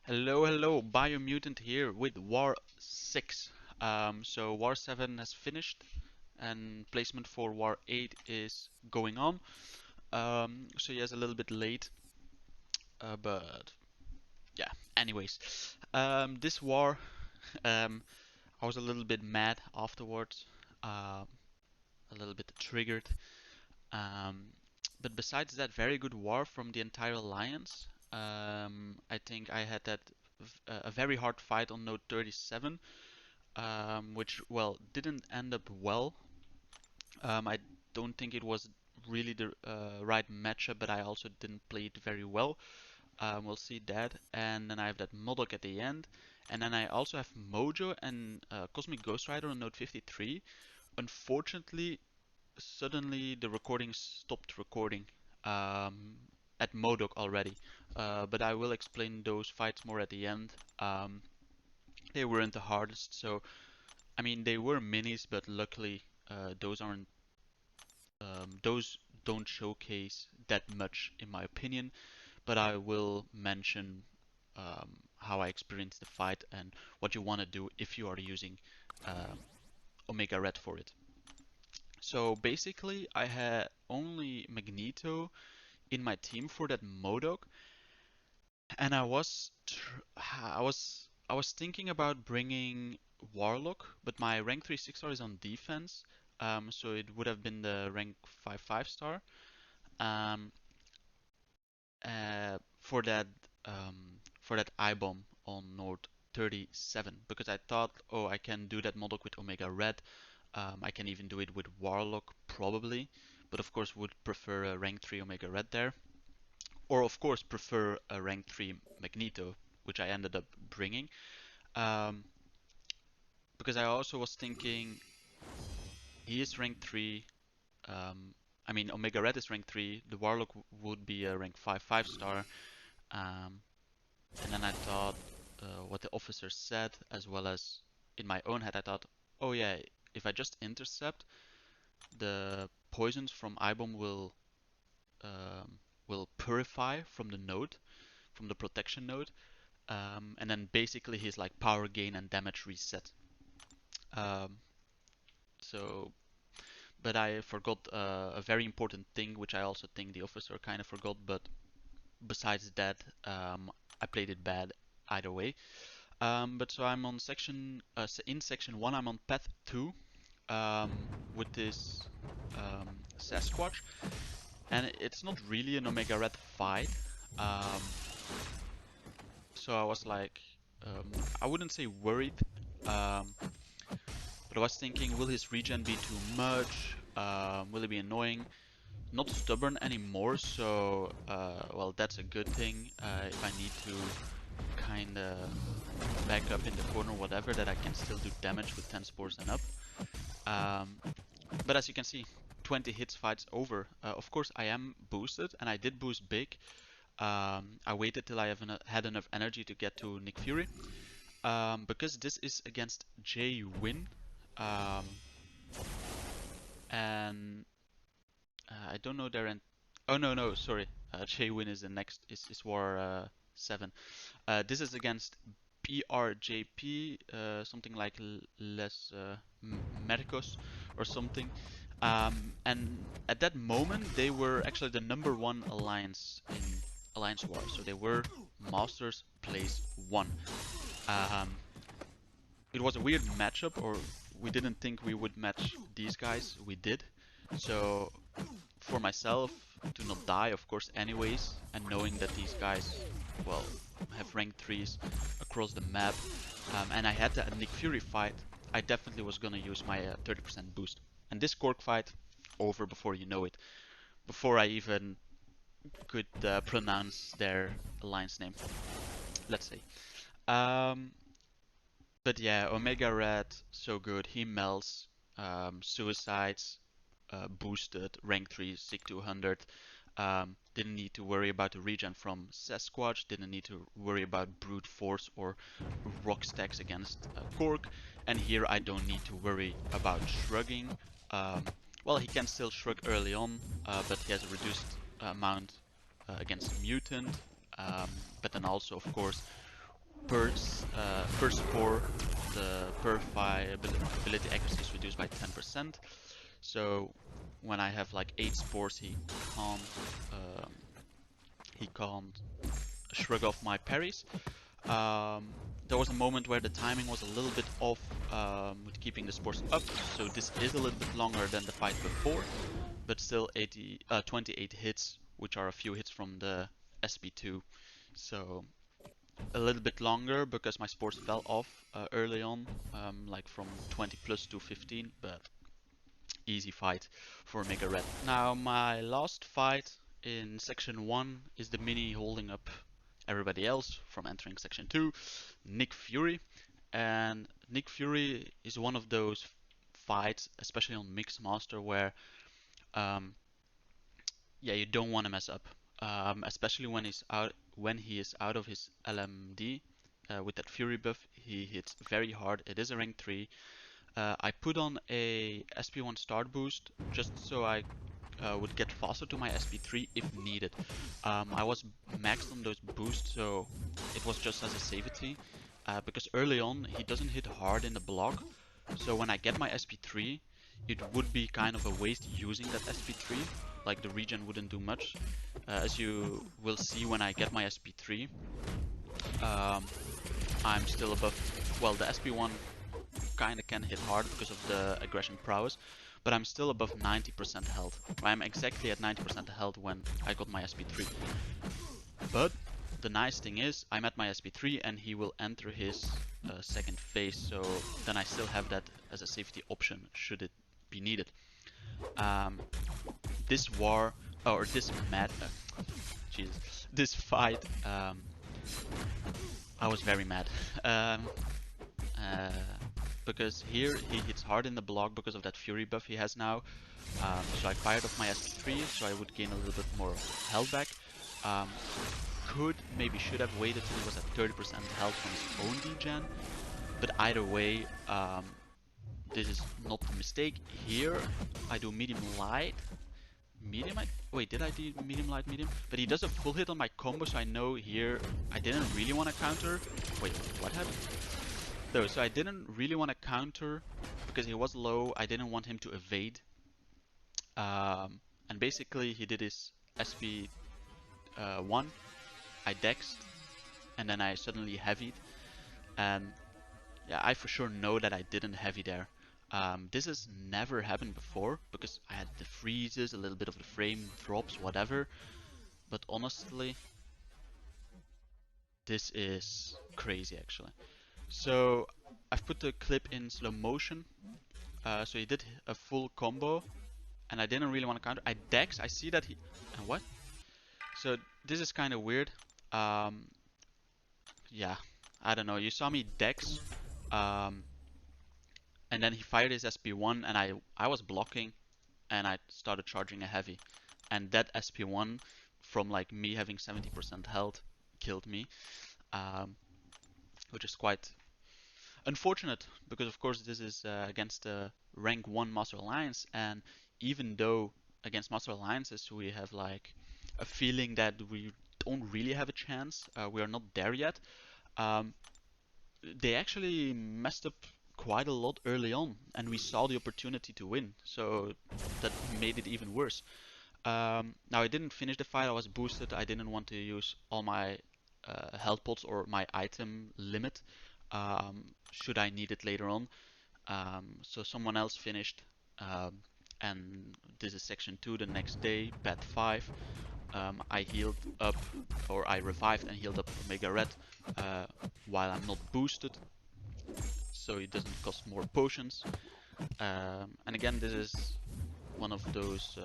Hello, hello, Biomutant here with War 6. So War 7 has finished and placement for War 8 is going on. So yes, a little bit late, but yeah, anyways. This war, um, I was a little bit mad afterwards, a little bit triggered. Um, but besides that, very good war from the entire alliance. I think I had a very hard fight on node 37, which well didn't end up well. I don't think it was really the right matchup, but I also didn't play it very well. We'll see that, and then I have that Modok at the end, and then I also have Mojo and Cosmic Ghost Rider on node 53. Unfortunately, suddenly the recording stopped recording um, at Modok already. But I will explain those fights more at the end. They weren't the hardest, so I mean they were minis, but luckily those aren't those don't showcase that much in my opinion. But I will mention how I experienced the fight and what you want to do if you are using um, Omega Red for it. So basically, I had only Magneto in my team for that Modok, and I was thinking about bringing Warlock, but my rank 3 6-star is on defense, so it would have been the rank 5 5-star um, for that I-bomb on Node 37 because I thought, oh, I can do that Modok with Omega Red. I can even do it with Warlock probably, but of course would prefer a rank 3 Omega Red there. Or of course prefer a rank 3 Magneto, which I ended up bringing. Um, because I also was thinking he is rank 3. Um, I mean, Omega Red is rank 3. The Warlock would be a rank 5 5-star. Um, and then I thought what the officer said, as well as in my own head, I thought, oh yeah, if I just intercept, the poisons from Ibom will purify from the node, from the protection node, and then basically his like power gain and damage reset. Um, so, but I forgot a very important thing, which I also think the officer kind of forgot. But besides that, I played it bad either way. But so I'm on in section one. I'm on path two with this Sasquatch, and it's not really an Omega Red fight. Um, so I was like, I wouldn't say worried, um, but I was thinking, will his regen be too much? Will it be annoying? Not stubborn anymore, so well, that's a good thing. If I need to kinda back up in the corner, whatever, that I can still do damage with 10 spores and up. Um, but as you can see, 20 hits fights over. Of course, I am boosted, and I did boost big. I waited till I had enough energy to get to Nick Fury. Because this is against J Win. Um, and I don't know their end. Oh no, sorry. J Win is the next is War 7. This is against BR JP, something like Les Mercos or something. And at that moment, they were actually the number one alliance in Alliance War. So they were Masters Place 1. Um, it was a weird matchup, or we didn't think we would match these guys. We did. So for myself to not die, of course, anyways, and knowing that these guys, well, have rank 3s across the map, and I had a Nick Fury fight, I definitely was gonna use my 30% boost. And this Cork fight, over before you know it, before I even could pronounce their alliance name, let's say. Um, but yeah, Omega Red, so good. He melts, suicides, boosted, rank 3, Sig 200. Didn't need to worry about the regen from Sasquatch, didn't need to worry about brute force or rock stacks against Cork, and here I don't need to worry about shrugging. Um, well, he can still shrug early on, but he has a reduced amount against Mutant, but then also, of course, per spore, the per fight ability accuracy is reduced by 10%. So when I have like 8 spores, um, he can't shrug off my parries. There was a moment where the timing was a little bit off with keeping the spores up, so this is a little bit longer than the fight before, but still 28 hits, which are a few hits from the SP2. So a little bit longer because my spores fell off early on, like from 20 plus to 15, but easy fight for Mega Red. Now my last fight in section 1 is the mini holding up everybody else from entering section 2, Nick Fury. And Nick Fury is one of those fights, especially on Mixed Master, where um, yeah, you don't want to mess up, especially when he is out of his LMD. With that Fury buff, he hits very hard. It is a rank 3. I put on a SP1 start boost just so I would get faster to my SP3 if needed. I was maxed on those boosts, so it was just as a safety. Because early on, he doesn't hit hard in the block. So when I get my SP3, it would be kind of a waste using that SP3. Like the regen wouldn't do much. As you will see when I get my SP3, I'm still above, well, the SP1 kinda can hit hard because of the aggression prowess, but I'm still above 90% health. I'm exactly at 90% health when I got my SP3. But the nice thing is, I'm at my SP3 and he will enter his second phase, so then I still have that as a safety option should it be needed. This war, or this Jesus, this fight, I was very mad. Uh, because here he hits hard in the block because of that Fury buff he has now. So I fired off my SP3 so I would gain a little bit more health back. Maybe should have waited till he was at 30% health from his own degen. But either way, this is not a mistake. Here I do medium light. Wait, did I do medium light medium? But he does a full hit on my combo, so I know here I didn't really want to counter. Wait, what happened? No, so I didn't really want to counter because he was low. I didn't want him to evade. And basically he did his SP1. I dexed, and then I suddenly heavied. And yeah, I for sure know that I didn't heavy there. This has never happened before because I had the freezes, a little bit of the frame drops, whatever. But honestly, this is crazy actually. So I've put the clip in slow motion. So he did a full combo, and I didn't really want to counter. I dex. I see that he. And what? So this is kind of weird. Yeah, I don't know. You saw me dex, and then he fired his SP1, and I was blocking, and I started charging a heavy, and that SP1 from like me having 70% health killed me, which is quite unfortunate because of course this is against the rank 1 Master Alliance, and even though against Master Alliances we have like a feeling that we don't really have a chance, we are not there yet, they actually messed up quite a lot early on and we saw the opportunity to win, so that made it even worse. Now I didn't finish the fight, I was boosted, I didn't want to use all my health pots or my item limit should I need it later on. So someone else finished, and this is section 2 the next day, bat 5. I healed up, or I revived and healed up Omega Red while I'm not boosted, so it doesn't cost more potions. And again, this is one of those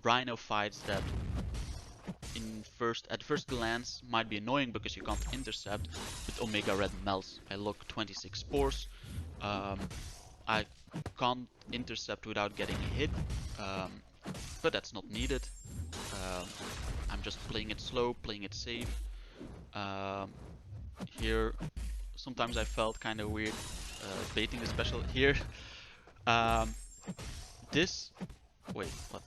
Rhino fights that at first glance might be annoying because you can't intercept, but Omega Red melts. I lock 26 spores. I can't intercept without getting hit, but that's not needed. I'm just playing it slow, playing it safe. Here, sometimes I felt kind of weird baiting the special here. This, wait, what?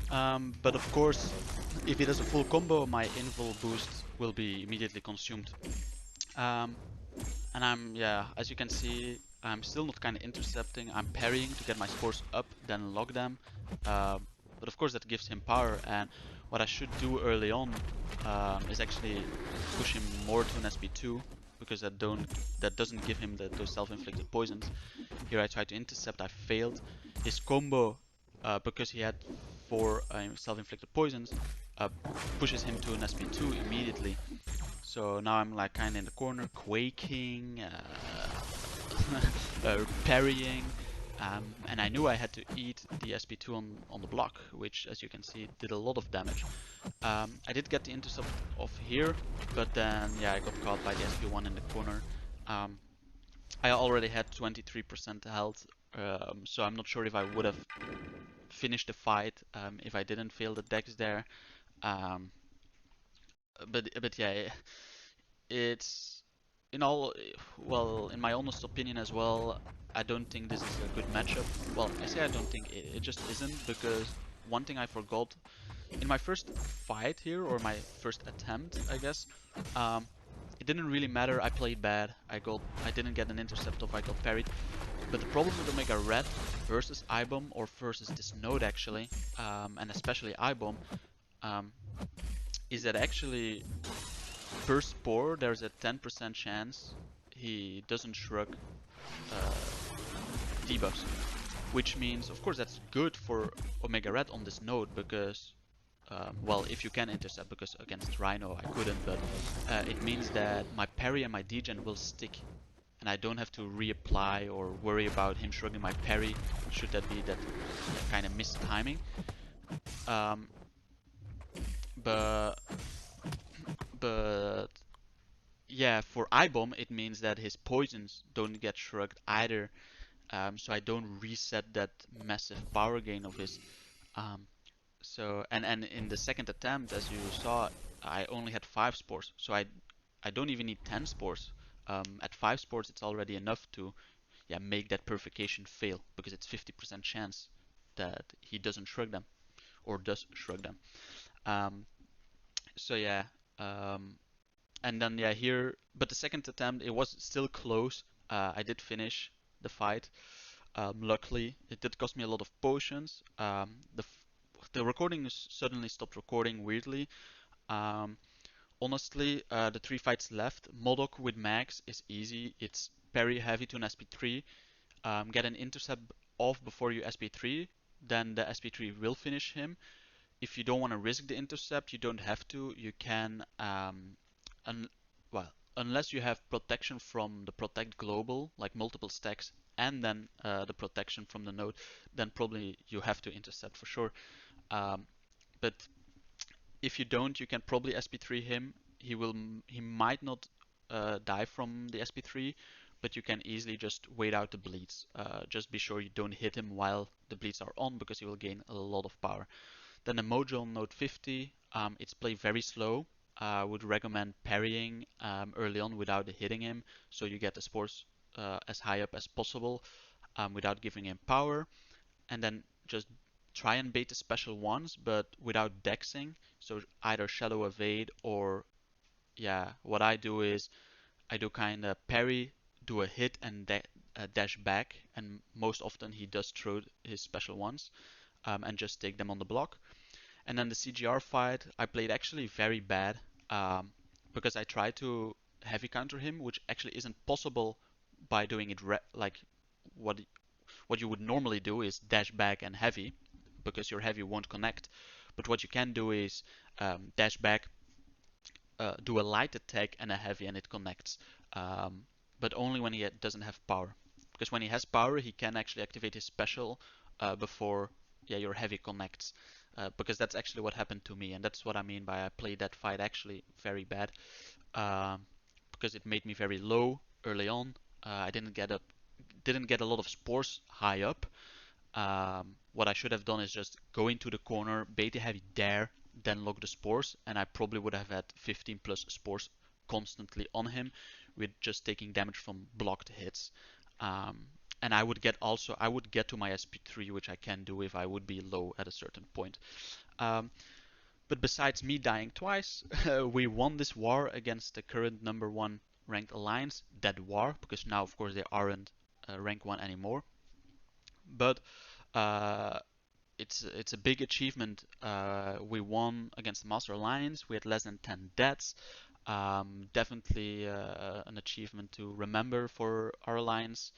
But of course, if he does a full combo, my invul boost will be immediately consumed. Um, and yeah, as you can see, I'm still not kind of intercepting. I'm parrying to get my spores up, then lock them. But of course that gives him power, and what I should do early on is actually push him more to an SP2, because that doesn't give him those self-inflicted poisons. Here I tried to intercept, I failed. His combo, because he had 4 self-inflicted poisons, uh, pushes him to an SP2 immediately. So now I'm like kind of in the corner, quaking, parrying, and I knew I had to eat the SP2 on the block, which, as you can see, did a lot of damage. I did get the intercept off here, but then yeah, I got caught by the SP1 in the corner. I already had 23% health, so I'm not sure if I would have finished the fight if I didn't fail the dex there. Um, but yeah, it's in all, well, in my honest opinion as well, I don't think this is a good matchup. Well, I say I don't think, it just isn't, because one thing I forgot in my first fight here, or my first attempt, I guess, um, it didn't really matter. I played bad. I didn't get an intercept off. I got parried. But the problem with Omega Red versus IBOM, or versus this node actually, and especially IBOM, um, is that actually per spore there's a 10% chance he doesn't shrug debuffs, which means, of course, that's good for Omega Red on this node, because well, if you can intercept, because against Rhino I couldn't, but it means that my parry and my degen will stick, and I don't have to reapply or worry about him shrugging my parry, should that be that kind of missed timing. Um, but but yeah, for IBOM it means that his poisons don't get shrugged either, so I don't reset that massive power gain of his. Um, and in the second attempt, as you saw, I only had 5 spores, so I don't even need 10 spores. At 5 spores, it's already enough to, yeah, make that purification fail, because it's 50% chance that he doesn't shrug them, or does shrug them. Um, so yeah, um, and then yeah, here, but the second attempt, it was still close. I did finish the fight. Luckily, it did cost me a lot of potions. The recording suddenly stopped recording weirdly. Um, Honestly, the 3 fights left, Modok with Max is easy. It's parry heavy to an SP3. Get an intercept off before you SP3, then the SP3 will finish him. If you don't want to risk the intercept, you don't have to. You can, un well, unless you have protection from the Protect Global, like multiple stacks, and then the protection from the node, then probably you have to intercept for sure. Um, but if you don't, you can probably SP3 him. He might not die from the SP3, but you can easily just wait out the bleeds. Just be sure you don't hit him while the bleeds are on, because he will gain a lot of power. Then the Mojo on node 50, it's played very slow. I would recommend parrying early on without hitting him, so you get the spores as high up as possible without giving him power, and then just try and bait the special ones, but without dexing. So either Shadow Evade, or yeah, what I do is I do kind of parry, do a hit, and dash back, and most often he does throw his special ones, and just take them on the block. And then the CGR fight, I played actually very bad, because I tried to heavy counter him, which actually isn't possible by doing it like what what you would normally do is dash back and heavy, because your heavy won't connect. But what you can do is dash back, do a light attack and a heavy, and it connects. Um, but only when he doesn't have power. Because when he has power, he can actually activate his special before, yeah, your heavy connects. Because that's actually what happened to me, and that's what I mean by I played that fight actually very bad. Um, because it made me very low early on. I didn't get a lot of spores high up. What I should have done is just go into the corner, bait the heavy there, then lock the spores, and I probably would have had 15 plus spores constantly on him, with just taking damage from blocked hits. Um, and I would get to my SP3, which I can do if I would be low at a certain point. Um, but besides me dying twice, we won this war against the current #1 ranked alliance, Dead War, because now of course they aren't rank 1 anymore. But uh, it's a big achievement. We won against the Master Alliance. We had less than 10 deaths. Definitely an achievement to remember for our alliance.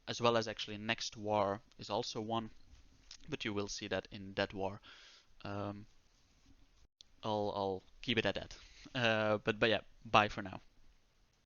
As well as actually next war is also one, but you will see that in that war. Um, I'll keep it at that. But yeah, bye for now.